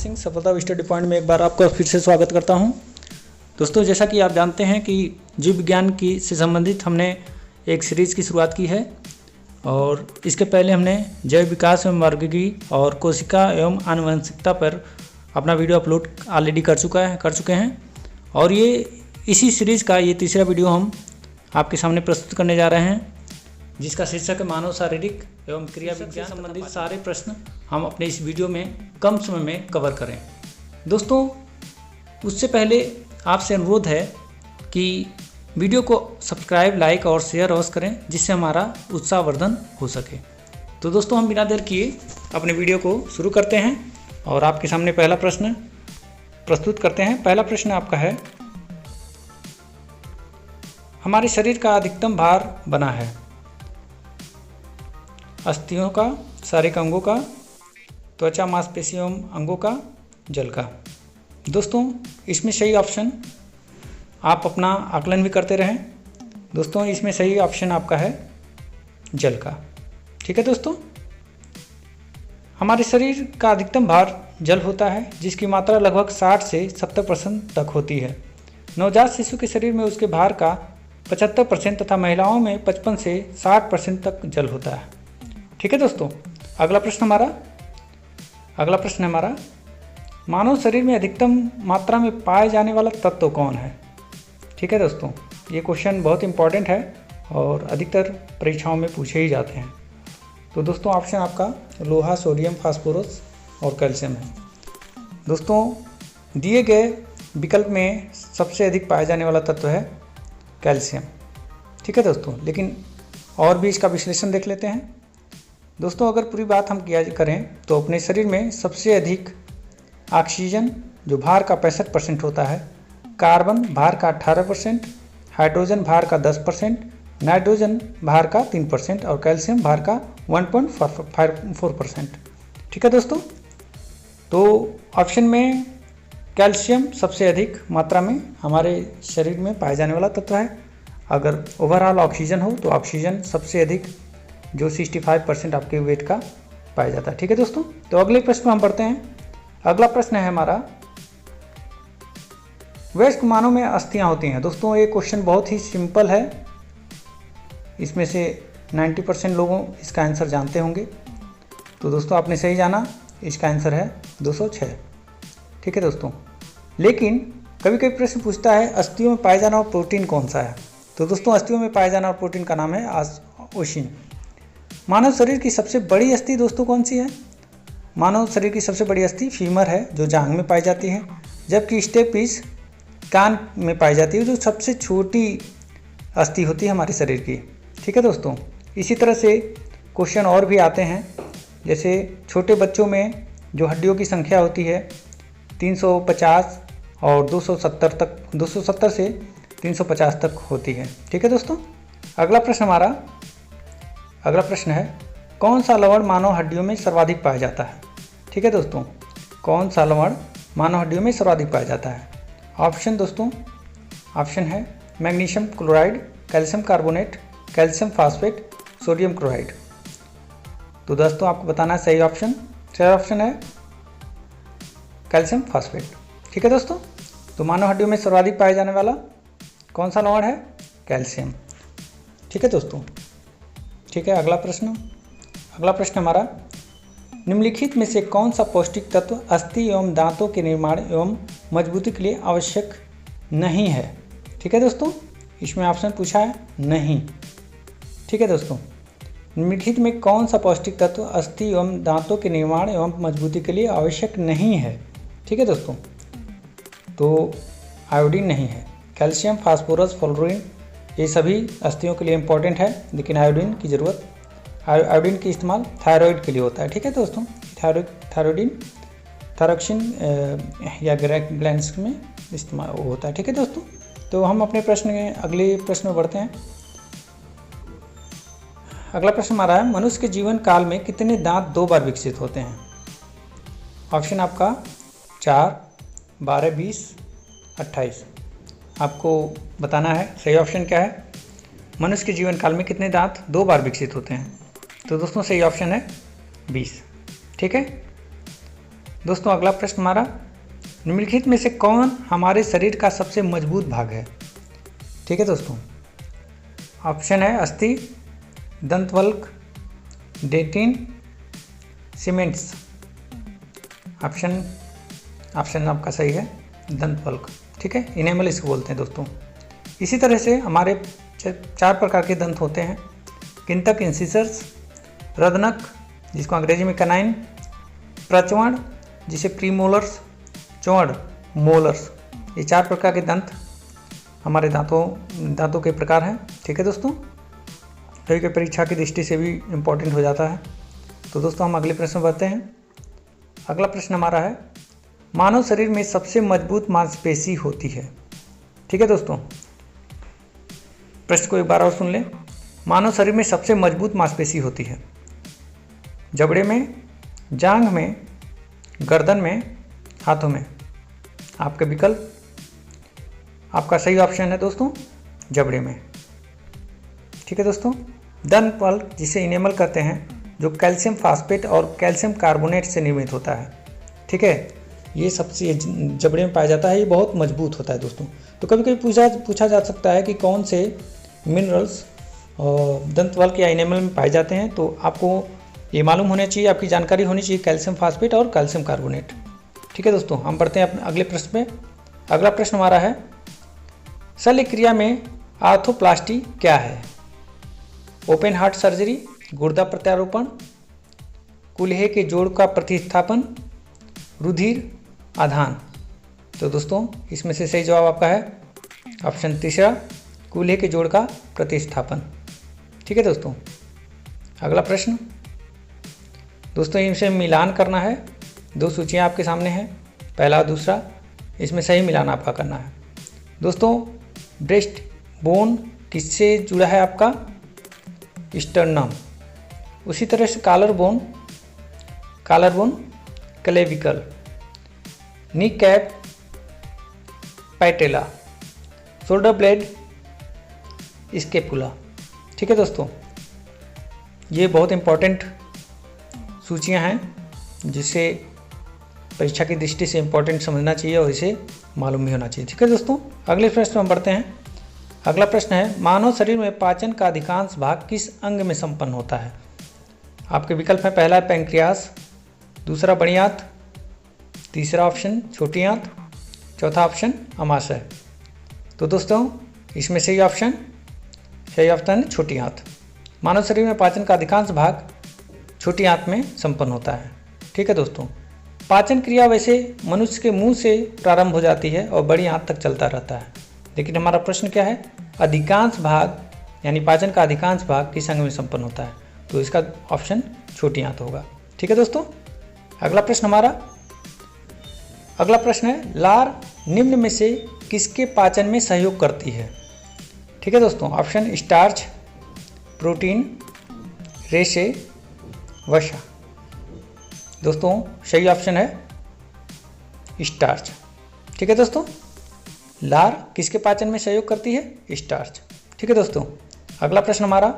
सिंह सफलता study point में एक बार आपका फिर से स्वागत करता हूं। दोस्तों, जैसा कि आप जानते हैं कि जीव विज्ञान की से संबंधित हमने एक सीरीज़ की शुरुआत की है और इसके पहले हमने जैव विकास एवं वर्गीकरण और कोशिका एवं आनुवंशिकता पर अपना वीडियो अपलोड ऑलरेडी कर चुके हैं और ये इसी सीरीज़ का ये तीसरा वीडियो हम आपके सामने प्रस्तुत करने जा रहे हैं, जिसका शीर्षक है मानव शारीरिक एवं क्रिया विज्ञान से संबंधित सारे प्रश्न हम अपने इस वीडियो में कम समय में कवर करें। दोस्तों, उससे पहले आपसे अनुरोध है कि वीडियो को सब्सक्राइब, लाइक और शेयर अवश्य करें, जिससे हमारा उत्साहवर्धन हो सके। तो दोस्तों, हम बिना देर किए अपने वीडियो को शुरू करते हैं और आपके सामने पहला प्रश्न प्रस्तुत करते हैं। पहला प्रश्न आपका है, हमारे शरीर का अधिकतम भार बना है अस्थियों का, शारीरिक अंगों का, त्वचा, मांसपेशियों एवं अंगों का, जल का। दोस्तों, इसमें सही ऑप्शन आप अपना आकलन भी करते रहें। दोस्तों, इसमें सही ऑप्शन आपका है जल का। ठीक है दोस्तों, हमारे शरीर का अधिकतम भार जल होता है, जिसकी मात्रा लगभग 60 से 70% तक होती है। नवजात शिशु के शरीर में उसके भार का 75% तथा महिलाओं में 55 से 60% तक जल होता है। ठीक है दोस्तों, अगला प्रश्न हमारा मानव शरीर में अधिकतम मात्रा में पाए जाने वाला तत्व कौन है। ठीक है दोस्तों, ये क्वेश्चन बहुत इंपॉर्टेंट है और अधिकतर परीक्षाओं में पूछे ही जाते हैं। तो दोस्तों, ऑप्शन आपका लोहा, सोडियम, फास्फोरस और कैल्शियम है। दोस्तों, दिए गए विकल्प में सबसे अधिक पाया जाने वाला तत्व है कैल्शियम। ठीक है दोस्तों, लेकिन और भी इसका विश्लेषण देख लेते हैं। दोस्तों, अगर पूरी बात हम किया करें तो अपने शरीर में सबसे अधिक ऑक्सीजन जो भार का 65% होता है, कार्बन भार का 18%, हाइड्रोजन भार का 10%, नाइट्रोजन भार का 3% और कैल्शियम भार का 1.4%। ठीक है दोस्तों, तो ऑप्शन में कैल्शियम सबसे अधिक मात्रा में हमारे शरीर में पाए जाने वाला तत्व है। अगर ओवरऑल ऑक्सीजन हो तो ऑक्सीजन सबसे अधिक जो 65% आपके वेट का पाया जाता है। ठीक है दोस्तों, तो अगले प्रश्न में हम पढ़ते हैं। अगला प्रश्न है हमारा, वयस्क मानव में अस्थियां होती हैं। दोस्तों, ये क्वेश्चन बहुत ही सिंपल है, इसमें से 90% लोगों इसका आंसर जानते होंगे। तो दोस्तों, आपने सही जाना, इसका आंसर है 206। ठीक है दोस्तों, लेकिन कभी कभी प्रश्न पूछता है अस्थियों में पाया जाना और प्रोटीन कौन सा है। तो दोस्तों, अस्थियों में पाया जाना और प्रोटीन का नाम है ओशिन। मानव शरीर की सबसे बड़ी अस्थि दोस्तों कौन सी है। मानव शरीर की सबसे बड़ी अस्थि फीमर है, जो जांघ में पाई जाती है, जबकि स्टेपिस कान में पाई जाती है, जो सबसे छोटी अस्थि होती है हमारे शरीर की। ठीक है दोस्तों, इसी तरह से क्वेश्चन और भी आते हैं, जैसे छोटे बच्चों में जो हड्डियों की संख्या होती है 350 और 270 से 350 तक होती है। ठीक है दोस्तों, अगला प्रश्न है, कौन सा लवण मानव हड्डियों में सर्वाधिक पाया जाता है। ठीक है दोस्तों, कौन सा लवण मानव हड्डियों में सर्वाधिक पाया जाता है। ऑप्शन है magnesium chloride, calcium carbonate, calcium phosphate, sodium chloride. तो दोस्तों, आपको बताना है सही ऑप्शन है कैल्शियम फास्फेट। ठीक है दोस्तों, तो मानव हड्डियों में सर्वाधिक पाया जाने वाला कौन सा लवण है, कैल्शियम। ठीक है दोस्तों, ठीक है। अगला प्रश्न हमारा, निम्नलिखित में से कौन सा पौष्टिक तत्व अस्थि एवं दांतों के निर्माण एवं मजबूती के लिए आवश्यक नहीं है। ठीक है दोस्तों, इसमें ऑप्शन पूछा है नहीं। ठीक है दोस्तों, निम्नलिखित में कौन सा पौष्टिक तत्व अस्थि एवं दांतों के निर्माण एवं मजबूती के लिए आवश्यक नहीं है। ठीक है दोस्तों, तो आयोडीन नहीं है। कैल्शियम, फास्फोरस, फ्लोरीन ये सभी अस्थियों के लिए इम्पॉर्टेंट है, लेकिन आयोडीन की इस्तेमाल थायराइड के लिए होता है। ठीक है दोस्तों, थायरोक्सिन या ग्लैंड्स में इस्तेमाल होता है। ठीक है दोस्तों, तो हम अपने अगले प्रश्न में बढ़ते हैं। अगला प्रश्न हमारा है, मनुष्य के जीवन काल में कितने दांत 2 बार विकसित होते हैं। ऑप्शन आपका 4, 12, 20, 28। आपको बताना है सही ऑप्शन क्या है। मनुष्य के जीवन काल में कितने दांत 2 बार विकसित होते हैं। तो दोस्तों, सही ऑप्शन है 20। ठीक है दोस्तों अगला प्रश्न हमारा, निम्नलिखित में से कौन हमारे शरीर का सबसे मजबूत भाग है? ठीक है दोस्तों, ऑप्शन है अस्थि, दंतवल्क, डेंटिन, सीमेंट्स। ऑप्शन आपका सही है दंतवल्क। ठीक है, इनेमल इसको बोलते हैं दोस्तों। इसी तरह से हमारे 4 प्रकार के दंत होते हैं, किंतक इंसिसर्स, रदनक जिसको अंग्रेजी में कनाइन, प्रचवर्ण जिसे प्रीमोलर्स, चौड़ मोलर्स। ये 4 प्रकार के दंत हमारे दांतों के प्रकार हैं। ठीक है दोस्तों, कभी कभी परीक्षा की दृष्टि से भी इम्पोर्टेंट हो जाता है। तो दोस्तों हम अगले प्रश्न बढ़ते हैं। अगला प्रश्न हमारा है, मानव शरीर में सबसे मजबूत मांसपेशी होती है? ठीक है दोस्तों, प्रश्न को एक बार और सुन लें। मानव शरीर में सबसे मजबूत मांसपेशी होती है जबड़े में, जांघ में, गर्दन में, हाथों में। आपके विकल्प, आपका सही ऑप्शन है दोस्तों जबड़े में। ठीक है दोस्तों, दंतवल्क जिसे इनेमल कहते हैं, जो कैल्शियम फास्फेट और कैल्शियम कार्बोनेट से निर्मित होता है। ठीक है, ये सबसे जबड़े में पाया जाता है, ये बहुत मजबूत होता है दोस्तों। तो कभी कभी पूछा जा सकता है कि कौन से मिनरल्स दंतवल्क या इनेमल में पाए जाते हैं। तो आपको ये मालूम होना चाहिए, आपकी जानकारी होनी चाहिए, कैल्शियम फास्फेट और कैल्शियम कार्बोनेट। ठीक है दोस्तों, हम बढ़ते हैं अपने अगले प्रश्न पे। अगला प्रश्न हमारा है, शल्य क्रिया में आर्थोप्लास्टी क्या है? ओपन हार्ट सर्जरी, गुर्दा प्रत्यारोपण, कूल्हे के जोड़ का प्रतिस्थापन, रुधिर आधान। तो दोस्तों इसमें से सही जवाब आपका है ऑप्शन तीसरा, कूल्हे के जोड़ का प्रतिस्थापन। ठीक है दोस्तों, अगला प्रश्न दोस्तों, इनसे मिलान करना है। 2 सूचियाँ आपके सामने हैं, पहला और दूसरा, इसमें सही मिलान आपका करना है। दोस्तों ब्रेस्ट बोन किससे जुड़ा है? आपका स्टर्नम। उसी तरह से collar bone clavicle, knee cap patella, shoulder blade scapula. ठीक है दोस्तों, ये बहुत इंपॉर्टेंट सूचियां हैं जिसे परीक्षा की दृष्टि से इंपॉर्टेंट समझना चाहिए और इसे मालूम भी होना चाहिए। ठीक है दोस्तों, अगले प्रश्न में बढ़ते हैं। अगला प्रश्न है, मानव शरीर में पाचन का अधिकांश भाग किस अंग में संपन्न होता है? आपके विकल्प है, पहला है पैंक्रियास, दूसरा बड़ी आंत, तीसरा ऑप्शन छोटी आंत, चौथा ऑप्शन अमाशय। तो दोस्तों इसमें सही ऑप्शन है छोटी आंत। मानव शरीर में पाचन का अधिकांश भाग छोटी आंत में संपन्न होता है। ठीक है दोस्तों, पाचन क्रिया वैसे मनुष्य के मुंह से प्रारंभ हो जाती है और बड़ी आंत तक चलता रहता है, लेकिन हमारा प्रश्न क्या है, अधिकांश भाग यानी पाचन का अधिकांश भाग किस अंग में संपन्न होता है? तो इसका ऑप्शन छोटी आंत होगा। ठीक है दोस्तों, अगला प्रश्न है, लार निम्न में से किसके पाचन में सहयोग करती है? ठीक है दोस्तों, ऑप्शन स्टार्च, प्रोटीन, रेशे, वसा। दोस्तों सही ऑप्शन है स्टार्च। ठीक है दोस्तों, लार किसके पाचन में सहयोग करती है? स्टार्च। ठीक है दोस्तों, अगला प्रश्न हमारा,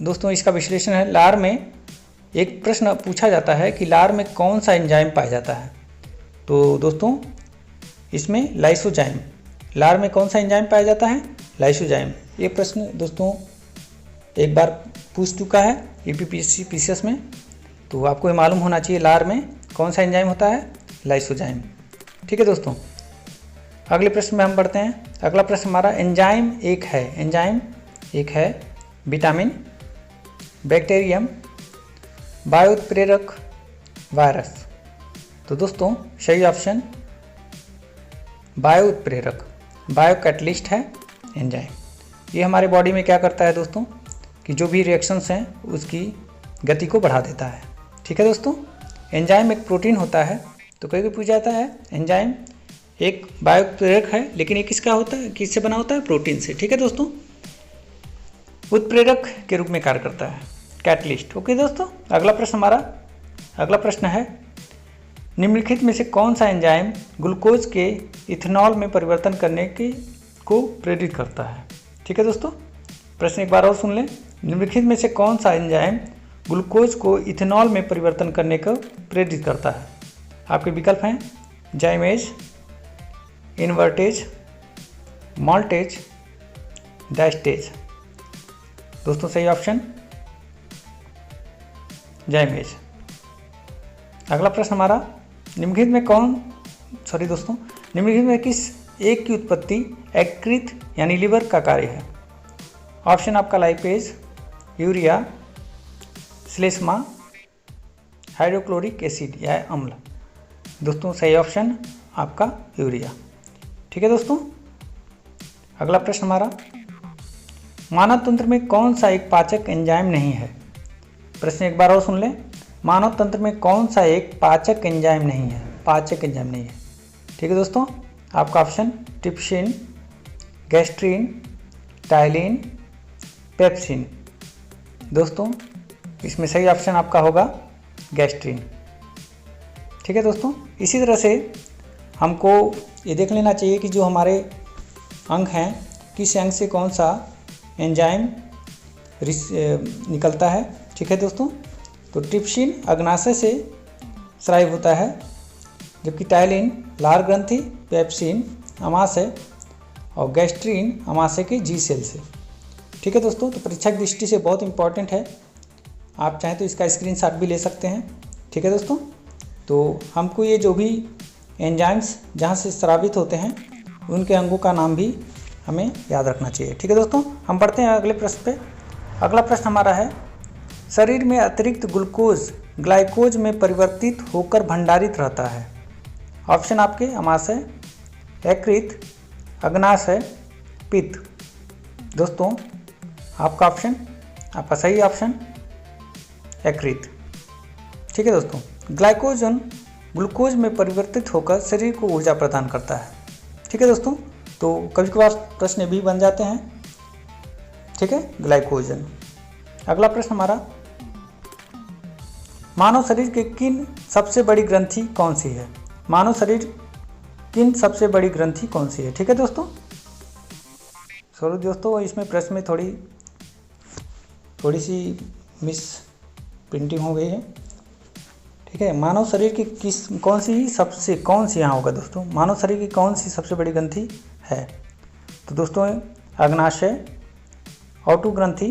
दोस्तों इसका विश्लेषण है। लार में एक प्रश्न पूछा जाता है कि लार में कौन सा एंजाइम पाया जाता है? तो दोस्तों इसमें लाइसोजाइम, लार में कौन सा एंजाइम पाया जाता है? लाइसोजाइम। ये प्रश्न दोस्तों एक बार पूछ चुका है यूपीपीएससी पीसीएस में, तो आपको ये मालूम होना चाहिए लार में कौन सा एंजाइम होता है? लाइसोजाइम। ठीक है दोस्तों, अगले प्रश्न में हम बढ़ते हैं। अगला प्रश्न हमारा, एंजाइम एक है विटामिन, बैक्टीरियम, बायोत्प्रेरक, वायरस। तो दोस्तों सही ऑप्शन बायोत्प्रेरक, बायोकैटलिस्ट है एंजाइम। ये हमारे बॉडी में क्या करता है दोस्तों कि जो भी रिएक्शंस हैं उसकी गति को बढ़ा देता है। ठीक है दोस्तों, एंजाइम एक प्रोटीन होता है। तो कभी पूछा जाता है एंजाइम एक बायोप्रेरक है, लेकिन ये किसका होता है, किससे बना होता है? प्रोटीन से। ठीक है दोस्तों, उत्प्रेरक के रूप में कार्य करता है, कैटलिस्ट। ओके दोस्तों, अगला प्रश्न है, निम्नलिखित में से कौन सा एंजाइम ग्लूकोज के इथेनॉल में परिवर्तन करने को प्रेरित करता है? ठीक है दोस्तों, प्रश्न एक बार और सुन लें। निम्नलिखित में से कौन सा एंजाइम ग्लूकोज को इथेनॉल में परिवर्तन करने को प्रेरित करता है? आपके विकल्प हैं जाइमेज, इन्वर्टेज, मॉल्टेज, डायस्टेज। दोस्तों सही ऑप्शन जाइमेज। अगला प्रश्न हमारा, निम्नलिखित में किस एक की उत्पत्ति यकृत यानी लीवर का कार्य है? ऑप्शन आपका लाइपेज, यूरिया, श्लेष्मा, हाइड्रोक्लोरिक एसिड या अम्ल। दोस्तों सही ऑप्शन आपका यूरिया। ठीक है दोस्तों, अगला प्रश्न हमारा, मानव तंत्र में कौन सा एक पाचक एंजाइम नहीं है? प्रश्न एक बार और सुन लें, मानव तंत्र में कौन सा एक पाचक एंजाइम नहीं है? पाचक एंजाइम नहीं है। ठीक है दोस्तों, आपका option trypsin, gastrin, ptyalin, pepsin. दोस्तों इसमें सही ऑप्शन आपका होगा गैस्ट्रीन। ठीक है दोस्तों, इसी तरह से हमको ये देख लेना चाहिए कि जो हमारे अंग हैं, किस अंग से कौन सा एंजाइम निकलता है। ठीक है दोस्तों, तो ट्रिप्सिन अग्नाशय से स्राव होता है, जबकि टाइलिन लार ग्रंथि, पेप्सिन अमाशय और गैस्ट्रीन अमाशय के जी सेल से। ठीक है दोस्तों, तो परीक्षा की दृष्टि से बहुत इंपॉर्टेंट है, आप चाहें तो इसका स्क्रीनशॉट भी ले सकते हैं। ठीक है दोस्तों, तो हमको ये जो भी एंजाइम्स जहाँ से स्रावित होते हैं उनके अंगों का नाम भी हमें याद रखना चाहिए। ठीक है दोस्तों, हम बढ़ते हैं अगले प्रश्न पे। अगला प्रश्न हमारा है, शरीर में अतिरिक्त ग्लूकोज ग्लाइकोज में परिवर्तित होकर भंडारित रहता है। ऑप्शन आपके अमाशय, यकृत, अग्नाशय, पित्त। दोस्तों आपका ऑप्शन, आपका सही ऑप्शन यकृत। ठीक है दोस्तों, ग्लाइकोजन ग्लूकोज में परिवर्तित होकर शरीर को ऊर्जा प्रदान करता है। ठीक है दोस्तों, तो कभी कभार प्रश्न भी बन जाते हैं। ठीक है, ग्लाइकोजन। अगला प्रश्न हमारा, मानव शरीर के किन सबसे बड़ी ग्रंथि कौन सी है? मानव शरीर किन सबसे बड़ी ग्रंथि कौन सी है? ठीक है दोस्तों, सॉरी दोस्तों, इसमें प्रश्न में थोड़ी सी मिस प्रिंटिंग हो गई है। ठीक है, मानव शरीर की कौन सी यहाँ होगा दोस्तों, मानव शरीर की कौन सी सबसे बड़ी ग्रंथि है? तो दोस्तों अग्नाशय, ओटू ग्रंथि,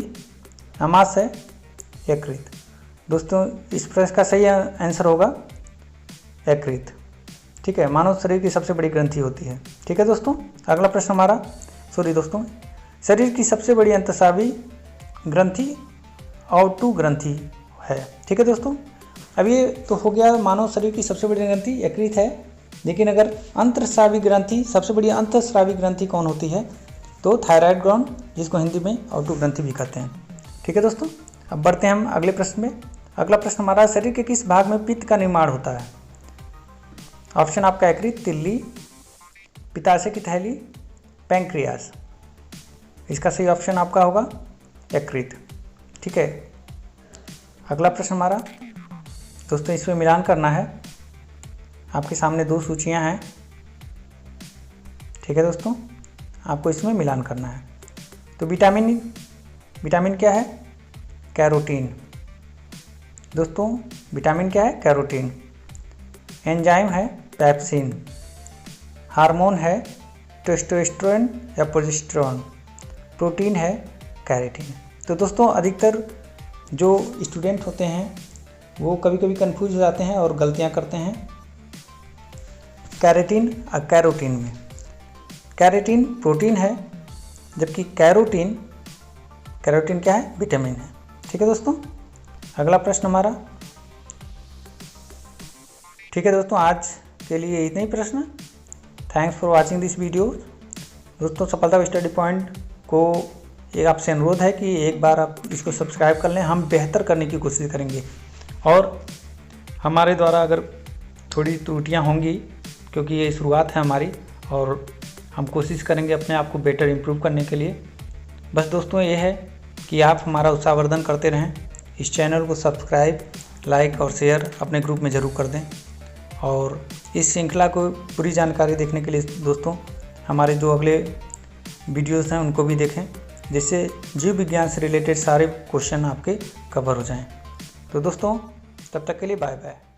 अमाशय, यकृत। दोस्तों इस प्रश्न का सही आंसर होगा यकृत। ठीक है, मानव शरीर की सबसे बड़ी ग्रंथि होती है। ठीक है दोस्तों, अगला प्रश्न हमारा, दोस्तों, शरीर की सबसे बड़ी अंतस्रावी ग्रंथि ओटू ग्रंथि है। ठीक है दोस्तों, अब ये तो हो गया मानव शरीर की सबसे बड़ी ग्रंथि यकृत है, लेकिन अगर अंतस्रावी ग्रंथि, सबसे बड़ी अंतस्रावी ग्रंथि कौन होती है? तो थायराइड ग्लैंड, जिसको हिंदी में ओटू ग्रंथि भी कहते हैं। ठीक है दोस्तों, अब बढ़ते हैं हम अगले प्रश्न में। अगला प्रश्न हमारा, शरीर के किस भाग में पित्त का निर्माण होता है? ऑप्शन आपका यकृत, तिल्ली, पित्ताशय की थैली, पैंक्रियास। इसका सही ऑप्शन आपका होगा यकृत। ठीक है, अगला प्रश्न हमारा, दोस्तों इसमें मिलान करना है। आपके सामने दो सूचियां हैं। ठीक है दोस्तों, आपको इसमें मिलान करना है। तो विटामिन क्या है? कैरोटीन। दोस्तों विटामिन क्या है? कैरोटीन। एंजाइम है पेप्सिन। हार्मोन है टेस्टोस्टेरोन या प्रोजेस्टेरोन। प्रोटीन है कैरेटीन। तो दोस्तों अधिकतर जो स्टूडेंट होते हैं वो कभी कभी कंफ्यूज हो जाते हैं और गलतियां करते हैं कैरेटीन और कैरोटीन में। कैरेटीन प्रोटीन है, जबकि कैरोटीन क्या है? विटामिन है। ठीक है दोस्तों, अगला प्रश्न हमारा। ठीक है दोस्तों, आज के लिए इतने ही प्रश्न। Thanks for watching this video. दोस्तों सफलता स्टडी पॉइंट को एक आपसे अनुरोध है कि एक बार आप इसको सब्सक्राइब कर लें। हम बेहतर करने की कोशिश करेंगे और हमारे द्वारा अगर थोड़ी त्रुटियां होंगी, क्योंकि ये शुरुआत है हमारी, और हम कोशिश करेंगे अपने आप को बेटर इम्प्रूव करने के लिए। बस दोस्तों ये है कि आप हमारा उत्साहवर्धन करते रहें। इस चैनल को सब्सक्राइब, लाइक और शेयर अपने ग्रुप में ज़रूर कर दें। और इस श्रृंखला को पूरी जानकारी देखने के लिए दोस्तों हमारे जो अगले वीडियोस हैं उनको भी देखें, जिससे जीव विज्ञान से रिलेटेड सारे क्वेश्चन आपके कवर हो जाएं। तो दोस्तों तब तक के लिए बाय बाय।